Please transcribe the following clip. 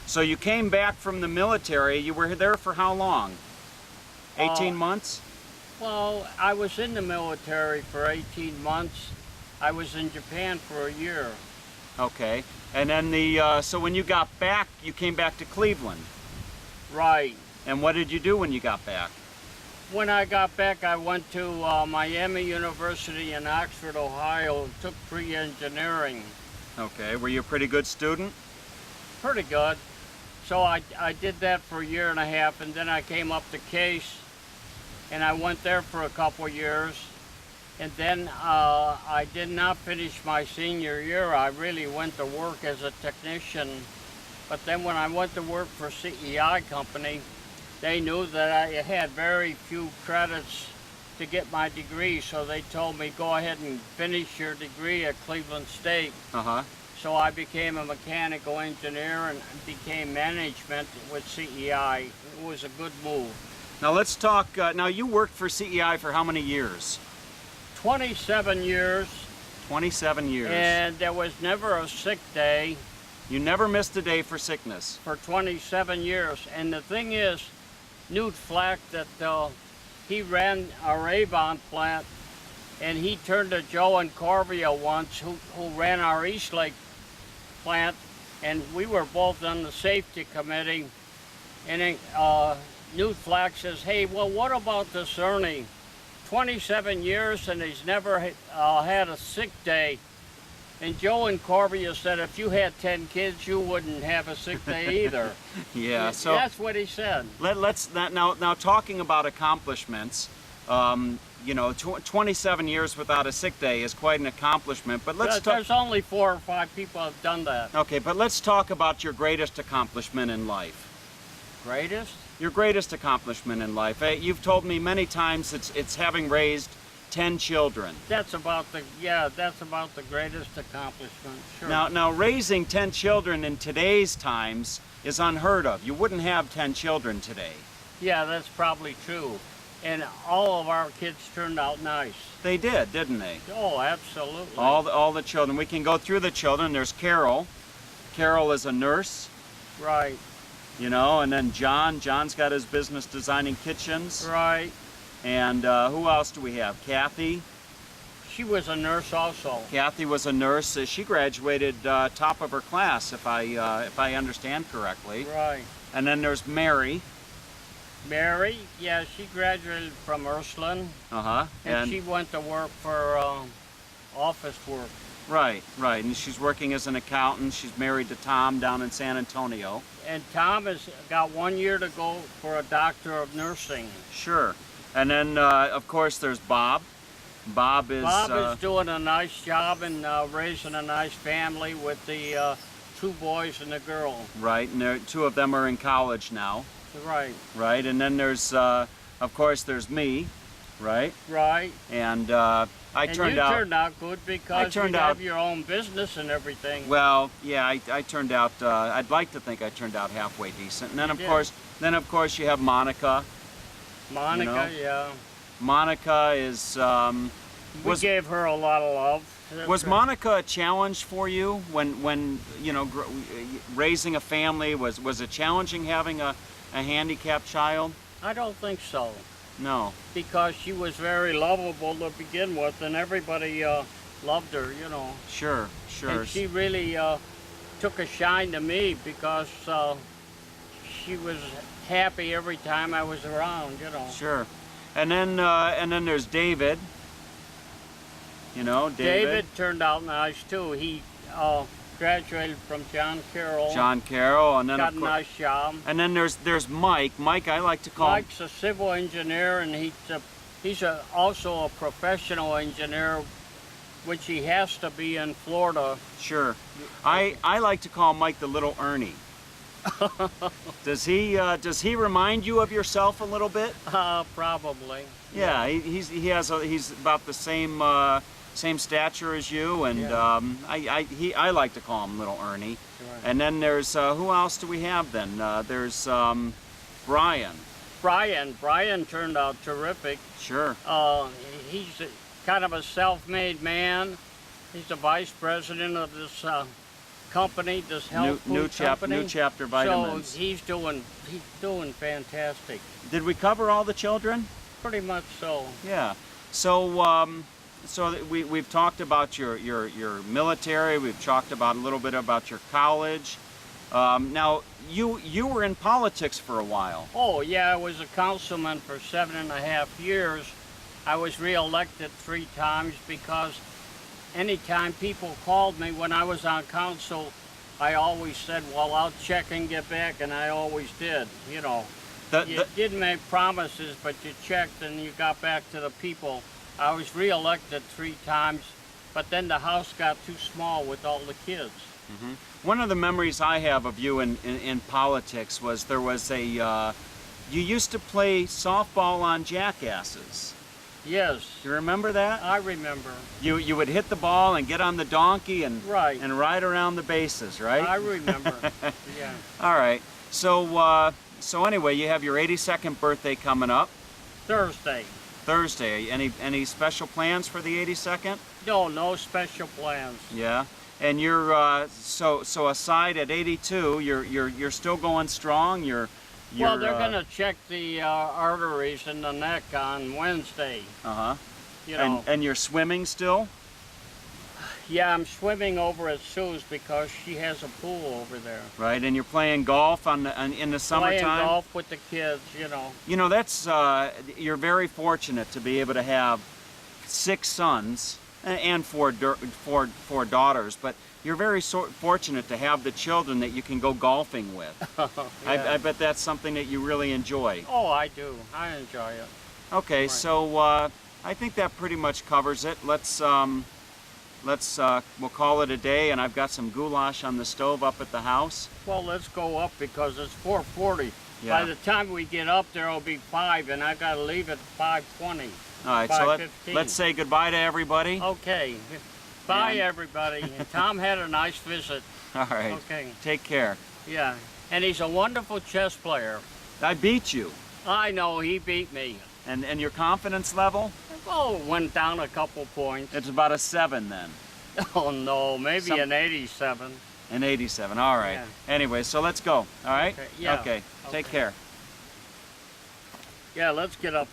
So you came back from the military. You were there for how long? 18 months? Well, I was in the military for 18 months. I was in Japan for a year. Okay. And then so when you got back, you came back to Cleveland. Right. And what did you do when you got back? When I got back, I went to Miami University in Oxford, Ohio, took pre-engineering. Okay. Were you a pretty good student? Pretty good. So I did that for a year and a half, and then I came up to Case, and I went there for a couple years. And then I did not finish my senior year. I really went to work as a technician. But then when I went to work for CEI company, they knew that I had very few credits to get my degree, so they told me, go ahead and finish your degree at Cleveland State. Uh-huh. So I became a mechanical engineer and became management with CEI. It was a good move. Now let's talk, now you worked for CEI for how many years? 27 years. 27 years. And there was never a sick day. You never missed a day for sickness. For 27 years. And the thing is, Newt Flack, that he ran our Avon plant, and he turned to Joe and Corvia once, who ran our Eastlake plant, and we were both on the safety committee. And then, Newt Flack says, hey, well, what about this Ernie? 27 years and he's never had a sick day. And Joe and Corvia said, if you had 10 kids, you wouldn't have a sick day either. Yeah, so that's what he said. Let's now talking about accomplishments. You know, 27 years without a sick day is quite an accomplishment. But there's only 4 or 5 people who have done that. Okay, but let's talk about your greatest accomplishment in life. Greatest? Your greatest accomplishment in life. You've told me many times it's having raised 10 children. That's about the greatest accomplishment. Sure. Now raising 10 children in today's times is unheard of. You wouldn't have 10 children today. Yeah, that's probably true. And all of our kids turned out nice. They did, didn't they? Oh, absolutely. All the children. We can go through the children. There's Carol. Carol is a nurse. Right. You know, and then John's got his business designing kitchens. Right. And who else do we have? Kathy. She was a nurse also. Kathy was a nurse. She graduated top of her class, if I understand correctly. Right. And then there's Mary. Mary, yeah, she graduated from Ursuline. Uh-huh. And she went to work for office work. Right. And she's working as an accountant. She's married to Tom down in San Antonio. And Tom has got 1 year to go for a doctor of nursing. Sure. And then, of course, there's Bob. Bob is doing a nice job and raising a nice family with the 2 boys and a girl. Right, and 2 of them are in college now. Right. Right, and then there's, of course, there's me, right? Right. And you turned out good because you have your own business and everything. Well, yeah, I turned out. I'd like to think I turned out halfway decent. And then of course, you have Monica. Monica, you know? yeah. Monica is. We gave her a lot of love. Was Monica a challenge for you when you know raising a family? Was it challenging having a handicapped child? I don't think so. No. Because she was very lovable to begin with, and everybody loved her, you know. Sure. And she really took a shine to me because she was happy every time I was around, you know. Sure. And then there's David. You know, David turned out nice too. He graduated from John Carroll. And then got a nice job. And then there's Mike. Mike, I like to call. Mike's a civil engineer, and he's also a professional engineer, which he has to be in Florida. Sure. I like to call Mike the little Ernie. Does he remind you of yourself a little bit? Probably. Yeah, he's about the same stature as you, and yeah. I like to call him little Ernie. Right. And then there's who else do we have then? There's Brian. Brian turned out terrific. Sure. He's kind of a self-made man. He's the vice president of this company, this health food company. New Chapter Vitamins. So he's doing fantastic. Did we cover all the children? Pretty much so. Yeah. So we've talked about your military. We've talked about a little bit about your college. Now you were in politics for a while. Oh yeah, I was a councilman for 7.5 years. I was re-elected 3 times because anytime people called me when I was on council, I always said, well, I'll check and get back, and I always did, you know. You didn't make promises, but you checked and you got back to the people. I was re-elected 3 times, but then the house got too small with all the kids. Mm-hmm. One of the memories I have of you in politics was there was you used to play softball on jackasses. Yes. You remember that? I remember. You would hit the ball and get on the donkey and right. and ride around the bases, right? I remember. Yeah. All right. So anyway, you have your 82nd birthday coming up. Thursday. Thursday. Any special plans for the 82nd? No special plans. Yeah. And you're so aside at 82, you're still going strong. Well, they're gonna check the arteries in the neck on Wednesday. Uh-huh. You know. And you're swimming still? Yeah, I'm swimming over at Sue's because she has a pool over there. Right, and you're playing golf in the summertime? Playing golf with the kids, you know. You know, that's you're very fortunate to be able to have 6 sons and 4 daughters, but you're very fortunate to have the children that you can go golfing with. Yeah. I bet that's something that you really enjoy. Oh, I do. I enjoy it. Okay, right. So I think that pretty much covers it. We'll call it a day, and I've got some goulash on the stove up at the house. Well, let's go up because it's 4:40. Yeah. By the time we get up there, it'll be 5, and I gotta leave at 5:20. All right, so let's say goodbye to everybody. Okay. Bye, everybody. And Tom had a nice visit. All right. Okay. Take care. Yeah. And he's a wonderful chess player. I beat you. I know, he beat me. And your confidence level? Oh, went down a couple points. It's about a 7 then. Oh, no, maybe an 87. An 87, all right. Yeah. Anyway, so let's go, all right? Okay. Yeah. Okay, take care. Yeah, let's get up.